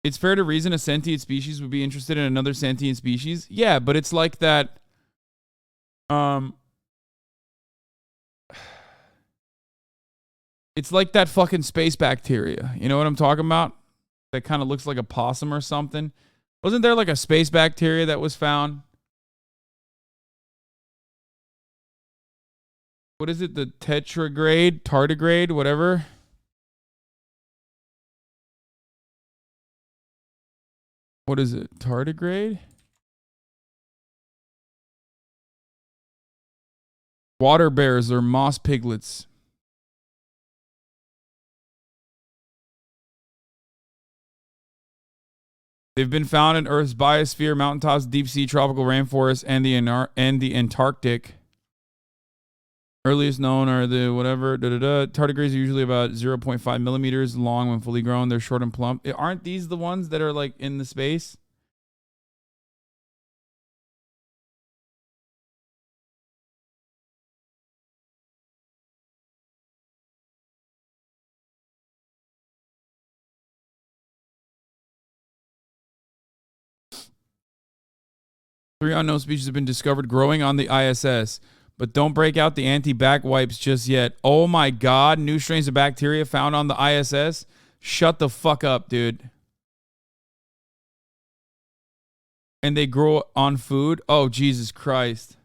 It's fair to reason a sentient species would be interested in another sentient species. Yeah, but it's like that. It's like that fucking space bacteria. You know what I'm talking about? That kind of looks like a possum or something. Wasn't there like a space bacteria that was found? What is it? The tardigrade, whatever. What is it? Tardigrade? Water bears or moss piglets. They've been found in Earth's biosphere, mountaintops, deep sea, tropical rainforests, and the Antarctic. Earliest known are the whatever. Tardigrades are usually about 0.5 millimeters long when fully grown. They're short and plump. Aren't these the ones that are like in the space? Three unknown species have been discovered growing on the ISS, but don't break out the anti-back wipes just yet. Oh my God, new strains of bacteria found on the ISS? Shut the fuck up, dude. And they grow on food? Oh, Jesus Christ.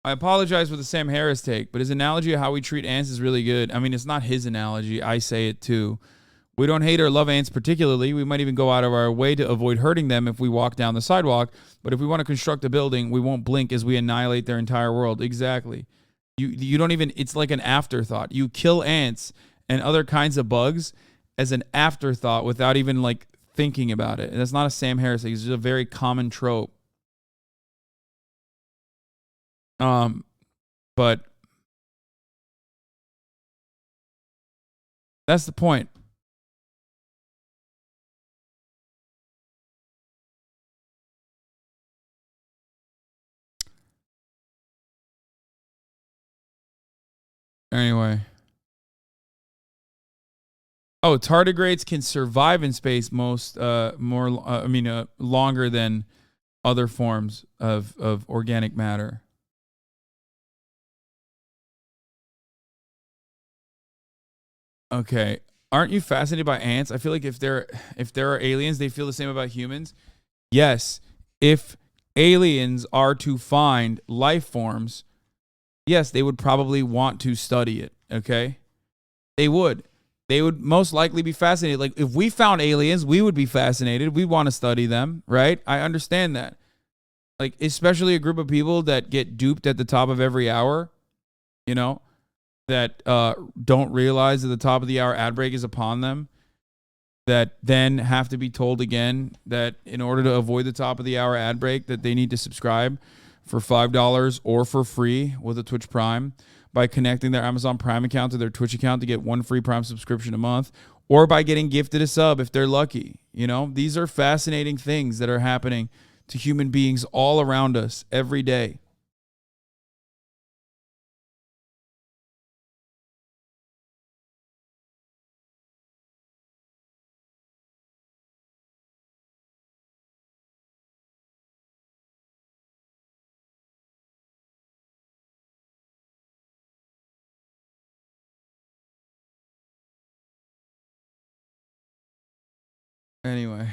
I apologize for the Sam Harris take, but his analogy of how we treat ants is really good. I mean, it's not his analogy. I say it too. We don't hate or love ants particularly. We might even go out of our way to avoid hurting them if we walk down the sidewalk. But if we want to construct a building, we won't blink as we annihilate their entire world. Exactly. You don't even, it's like an afterthought. You kill ants and other kinds of bugs as an afterthought without even like thinking about it. And that's not a Sam Harris thing. It's just a very common trope. But that's the point. Anyway. Oh, tardigrades can survive in space longer than other forms of organic matter. Okay. Aren't you fascinated by ants? I feel like if there are aliens, they feel the same about humans. Yes. If aliens are to find life forms, yes, they would probably want to study it. Okay? They would. They would most likely be fascinated. Like, if we found aliens, we would be fascinated. We'd want to study them, right? I understand that. Like, especially a group of people that get duped at the top of every hour, you know? That don't realize that the top of the hour ad break is upon them, that then have to be told again that in order to avoid the top of the hour ad break that they need to subscribe for $5 or for free with a Twitch Prime by connecting their Amazon Prime account to their Twitch account to get one free Prime subscription a month, or by getting gifted a sub if they're lucky. You know, these are fascinating things that are happening to human beings all around us every day. Anyway.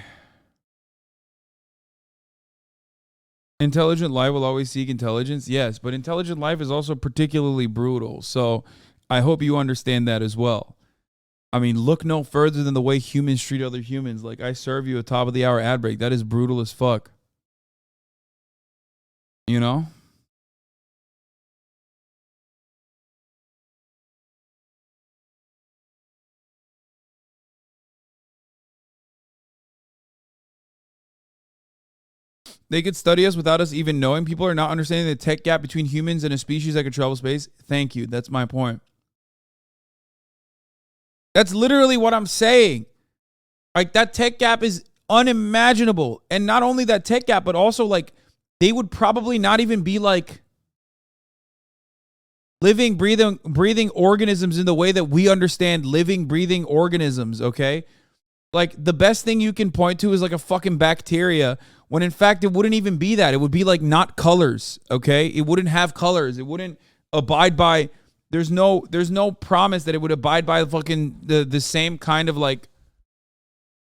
Intelligent life will always seek intelligence. Yes, but intelligent life is also particularly brutal. So I hope you understand that as well. I mean, look no further than the way humans treat other humans. Like, I serve you a top of the hour ad break. That is brutal as fuck. You know? They could study us without us even knowing. People are not understanding the tech gap between humans and a species that could travel space. Thank you. That's my point. That's literally what I'm saying. Like, that tech gap is unimaginable. And not only that tech gap, but also, like, they would probably not even be, like, living, breathing organisms in the way that we understand living, breathing organisms, okay? Like, the best thing you can point to is, like, a fucking bacteria, when in fact it wouldn't even be that. It would be, like, not colors, okay? It wouldn't have colors. It wouldn't abide by... There's no promise that it would abide by the same kind of, like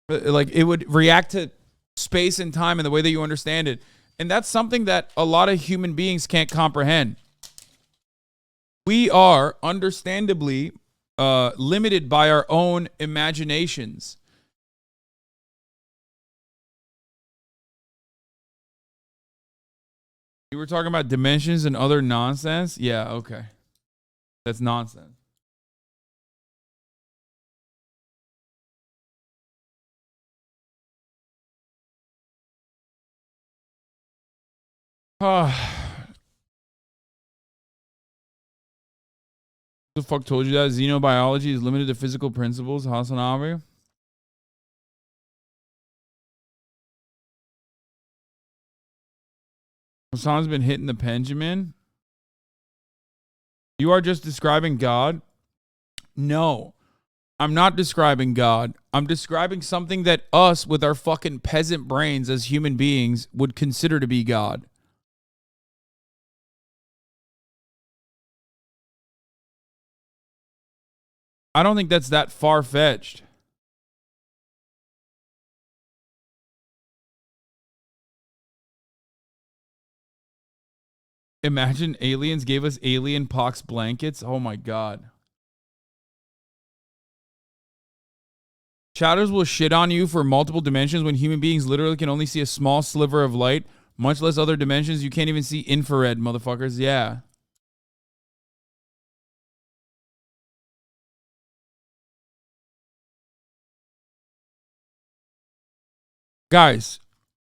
it would react to space and time in the way that you understand it. And that's something that a lot of human beings can't comprehend. We are, understandably, limited by our own imaginations. You were talking about dimensions and other nonsense? Yeah, okay. That's nonsense. Who the fuck told you that? Xenobiology is limited to physical principles, Hasanabi? Hassan's been hitting the Benjamin. You are just describing God? No, I'm not describing God. I'm describing something that us, with our fucking peasant brains as human beings, would consider to be God. I don't think that's that far-fetched. Imagine aliens gave us alien pox blankets. Oh my God. Shadows will shit on you for multiple dimensions when human beings literally can only see a small sliver of light, much less other dimensions. You can't even see infrared, motherfuckers. Yeah. Guys,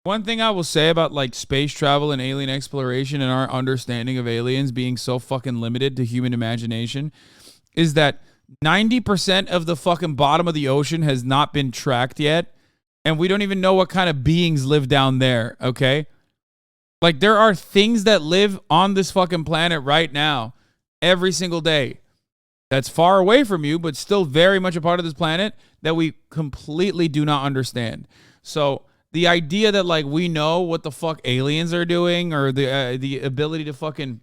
one thing I will say about like space travel and alien exploration and our understanding of aliens being so fucking limited to human imagination is that 90% of the fucking bottom of the ocean has not been tracked yet. And we don't even know what kind of beings live down there, okay? Like, there are things that live on this fucking planet right now, every single day, that's far away from you, but still very much a part of this planet that we completely do not understand. So the idea that like we know what the fuck aliens are doing, or the ability to fucking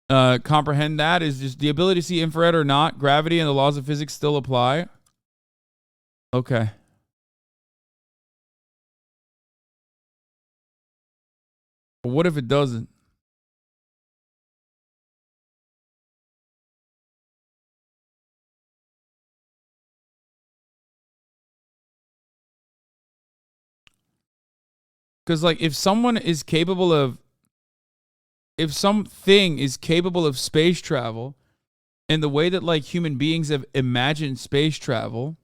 comprehend that, is just the ability to see infrared or not. Gravity and the laws of physics still apply. Okay. But what if it doesn't? Because like if something is capable of space travel, and the way that like human beings have imagined space travel,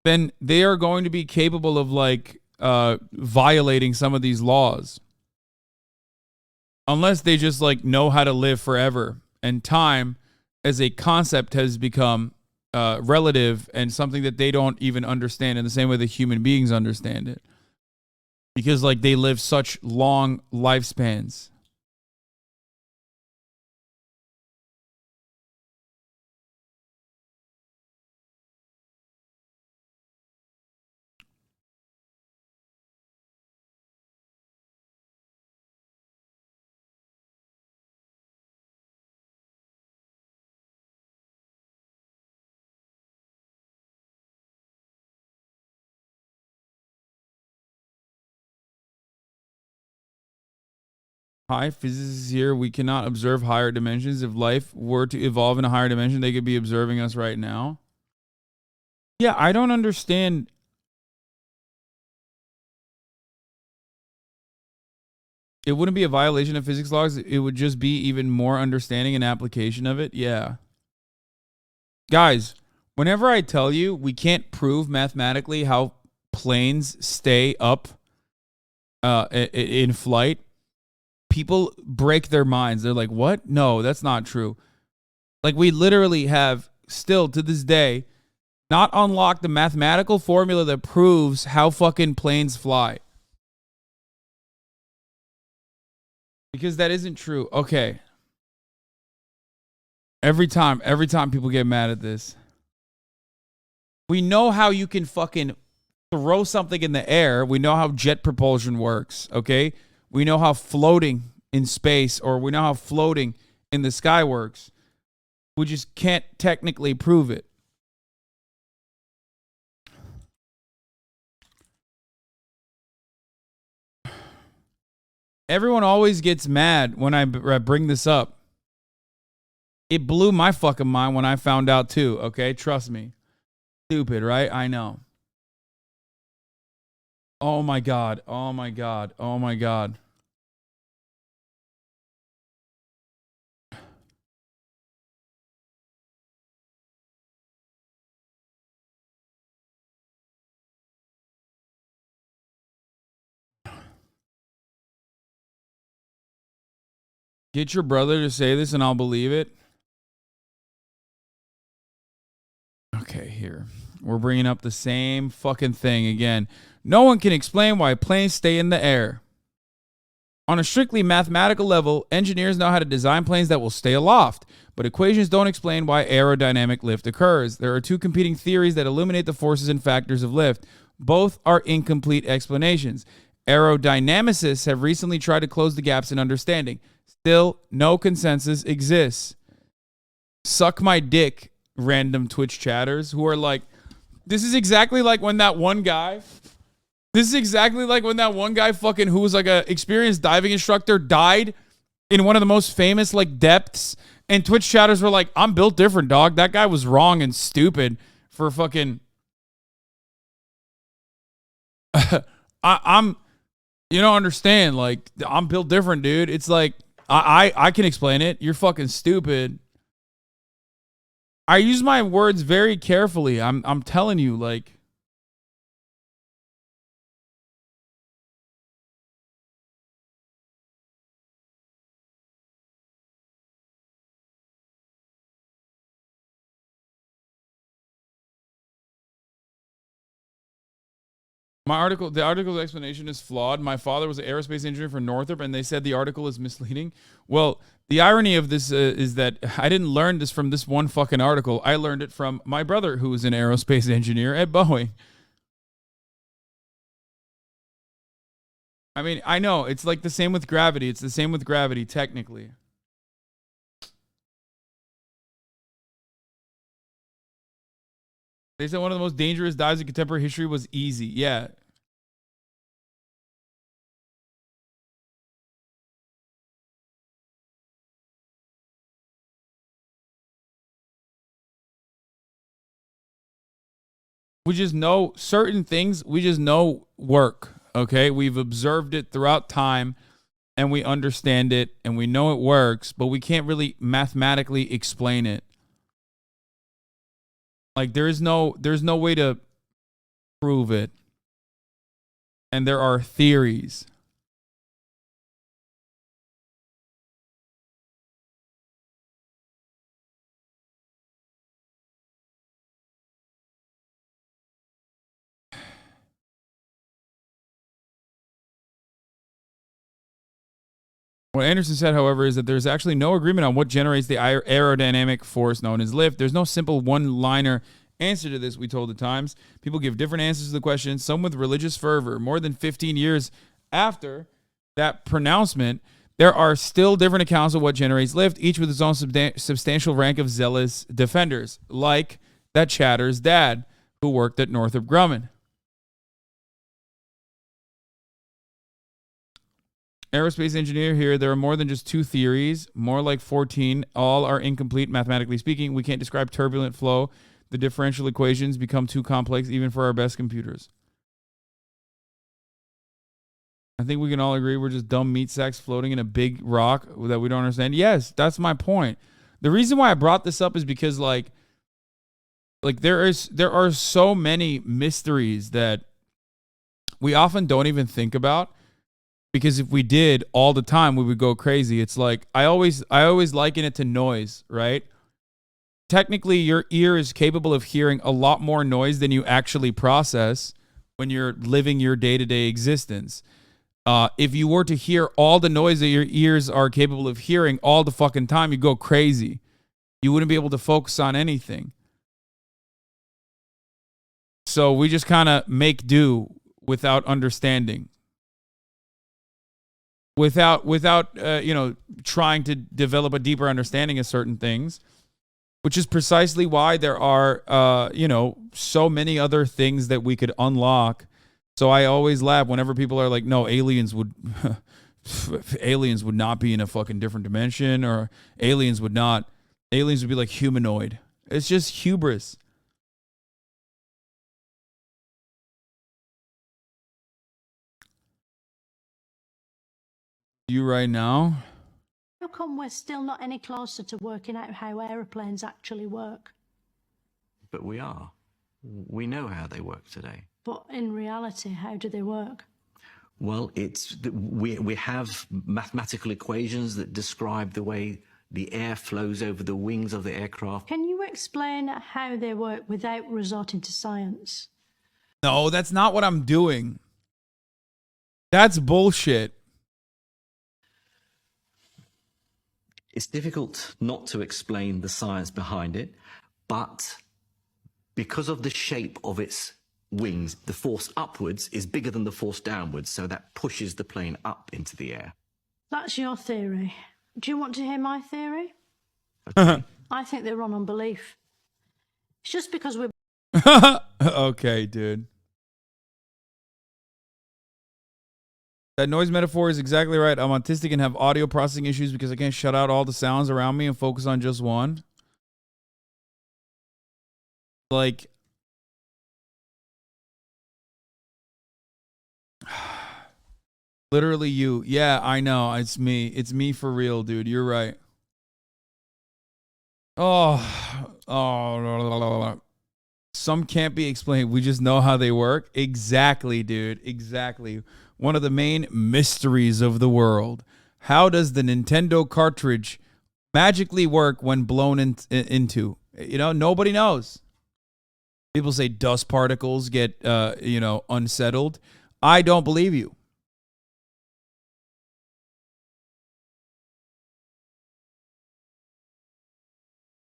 then they are going to be capable of like violating some of these laws. Unless they just like know how to live forever, and time as a concept has become relative and something that they don't even understand in the same way that human beings understand it. Because like they live such long lifespans. Hi, physicists here. We cannot observe higher dimensions. If life were to evolve in a higher dimension, they could be observing us right now. Yeah, I don't understand. It wouldn't be a violation of physics laws. It would just be even more understanding and application of it. Yeah. Guys, whenever I tell you we can't prove mathematically how planes stay up in flight, people break their minds. They're like, what? No, that's not true. Like, we literally have still to this day not unlocked the mathematical formula that proves how fucking planes fly. Because that isn't true. Okay. Every time people get mad at this. We know how you can fucking throw something in the air. We know how jet propulsion works, okay? We know how floating in space, or we know how floating in the sky works. We just can't technically prove it. Everyone always gets mad when I bring this up. It blew my fucking mind when I found out too, okay? Trust me. Stupid, right? I know. Oh my God. Oh my God. Oh my God. Get your brother to say this and I'll believe it. Okay, here. We're bringing up the same fucking thing again. No one can explain why planes stay in the air. On a strictly mathematical level, engineers know how to design planes that will stay aloft, but equations don't explain why aerodynamic lift occurs. There are two competing theories that illuminate the forces and factors of lift. Both are incomplete explanations. Aerodynamicists have recently tried to close the gaps in understanding. Still, no consensus exists. Suck my dick, random Twitch chatters who are like, this is exactly like when that one guy fucking who was like a experienced diving instructor died in one of the most famous like depths, and Twitch chatters were like, I'm built different, dog. That guy was wrong and stupid for fucking I'm you don't understand, like I'm built different, dude. It's like I can explain it. You're fucking stupid. I use my words very carefully. I'm telling you, like the article's explanation is flawed. My father was an aerospace engineer for Northrop, and they said the article is misleading. Well, the irony of this is that I didn't learn this from this one fucking article. I learned it from my brother, who was an aerospace engineer at Boeing. I mean, I know. It's like the same with gravity. It's the same with gravity, technically. They said one of the most dangerous dives in contemporary history was easy. Yeah. We just know certain things. We just know work. Okay. We've observed it throughout time and we understand it and we know it works, but we can't really mathematically explain it. Like there's no way to prove it. And there are theories. What Anderson said, however, is that there's actually no agreement on what generates the aerodynamic force known as lift. There's no simple one-liner answer to this, we told the Times. People give different answers to the question, some with religious fervor. More than 15 years after that pronouncement, there are still different accounts of what generates lift, each with its own substantial rank of zealous defenders, like that chatter's dad, who worked at Northrop Grumman. Aerospace engineer here, there are more than just two theories, more like 14. All are incomplete, mathematically speaking. We can't describe turbulent flow. The differential equations become too complex even for our best computers. I think we can all agree we're just dumb meat sacks floating in a big rock that we don't understand. Yes, that's my point. The reason why I brought this up is because like there are so many mysteries that we often don't even think about. Because if we did all the time, we would go crazy. It's like I always liken it to noise, right? Technically, your ear is capable of hearing a lot more noise than you actually process when you're living your day-to-day existence. If you were to hear all the noise that your ears are capable of hearing all the fucking time, you'd go crazy. You wouldn't be able to focus on anything. So we just kind of make do without understanding. Without trying to develop a deeper understanding of certain things, which is precisely why there are, so many other things that we could unlock. So I always laugh whenever people are like, no, aliens would not be in a fucking different dimension, or aliens would not Aliens would be like humanoid. It's just hubris. You right now? How come we're still not any closer to working out how aeroplanes actually work? But we are. We know how they work today. But in reality, how do they work? Well, we have mathematical equations that describe the way the air flows over the wings of the aircraft. Can you explain how they work without resorting to science? No, that's not what I'm doing. That's bullshit. It's difficult not to explain the science behind it, but because of the shape of its wings, the force upwards is bigger than the force downwards, so that pushes the plane up into the air. That's your theory. Do you want to hear my theory? Okay. I think they run on belief. It's just because we're... Okay, dude. That noise metaphor is exactly right. I'm autistic and have audio processing issues because I can't shut out all the sounds around me and focus on just one. Like, literally you. Yeah, I know. It's me. It's me for real, dude. You're right. Oh. Some can't be explained. We just know how they work. Exactly, dude. Exactly. One of the main mysteries of the world. How does the Nintendo cartridge magically work when blown into? You know, nobody knows. People say dust particles get, unsettled. I don't believe you.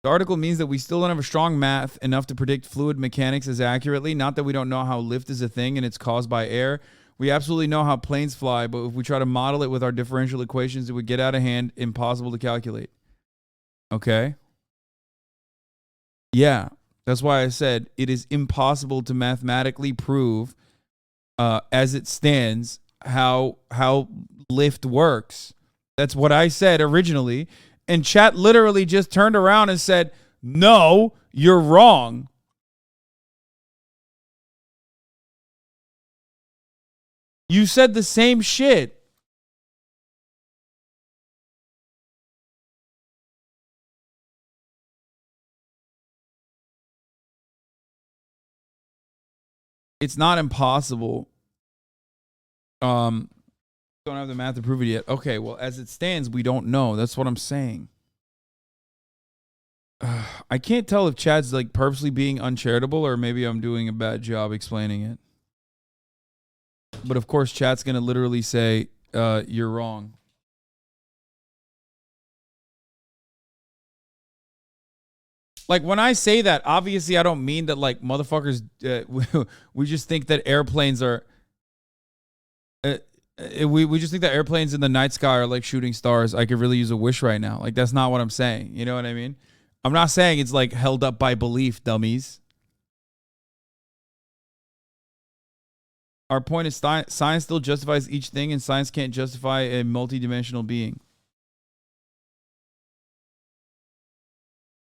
The article means that we still don't have a strong math enough to predict fluid mechanics as accurately. Not that we don't know how lift is a thing and it's caused by air. We absolutely know how planes fly, but if we try to model it with our differential equations, it would get out of hand, impossible to calculate. Okay? Yeah, that's why I said it is impossible to mathematically prove, as it stands, how lift works. That's what I said originally. And chat literally just turned around and said, no, you're wrong. You said the same shit. It's not impossible. Don't have the math to prove it yet. Okay, well, as it stands, we don't know. That's what I'm saying. I can't tell if Chad's like purposely being uncharitable or maybe I'm doing a bad job explaining it. But of course, chat's going to literally say, you're wrong. Like, when I say that, obviously I don't mean that, like, motherfuckers, we just think that airplanes are... we just think that airplanes in the night sky are like shooting stars. I could really use a wish right now. Like, that's not what I'm saying. You know what I mean? I'm not saying it's, like, held up by belief, dummies. Our point is science still justifies each thing, and science can't justify a multidimensional being.